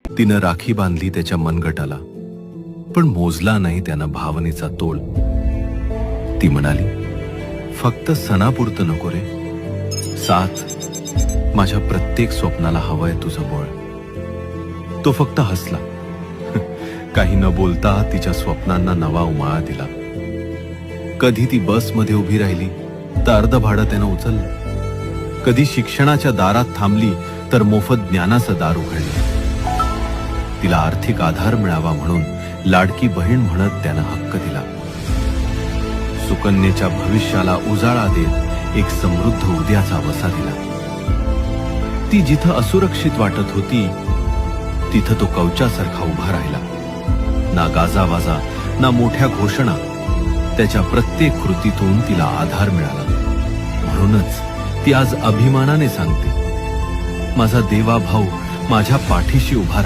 तिनं राखी बांधली त्याच्या मनगटाला, पण मोजला नाही त्यानं भावनेचा तोल. ती म्हणाली, फक्त सणापुरतं नको रे, साथ माझ्या प्रत्येक स्वप्नाला हवंय तुझं बळ. तो फक्त हसला. काही न बोलता तिच्या स्वप्नांना नवा उमाळा दिला. कधी ती बसमध्ये उभी राहिली तर अर्ध भाडं त्यानं उचललं. कधी शिक्षणाच्या दारात थांबली तर मोफत ज्ञानाचं दार उघडलं. तिला आर्थिक आधार मिळावा म्हणून लाडकी बहीण म्हणत त्यानं हक्क दिला. सुकन्येच्या भविष्याला उजाळा देत एक समृद्ध उद्याचा वसा दिला. ती जिथं असुरक्षित वाटत होती तिथं तो कवचासारखा उभा राहिला. ना गाजावाजा ना मोठ्या घोषणा, त्याच्या प्रत्येक कृतीतून तिला आधार मिळाला. म्हणूनच ती आज अभिमानाने सांगते, माझा देवा भाऊ माझ्या पाठीशी उभा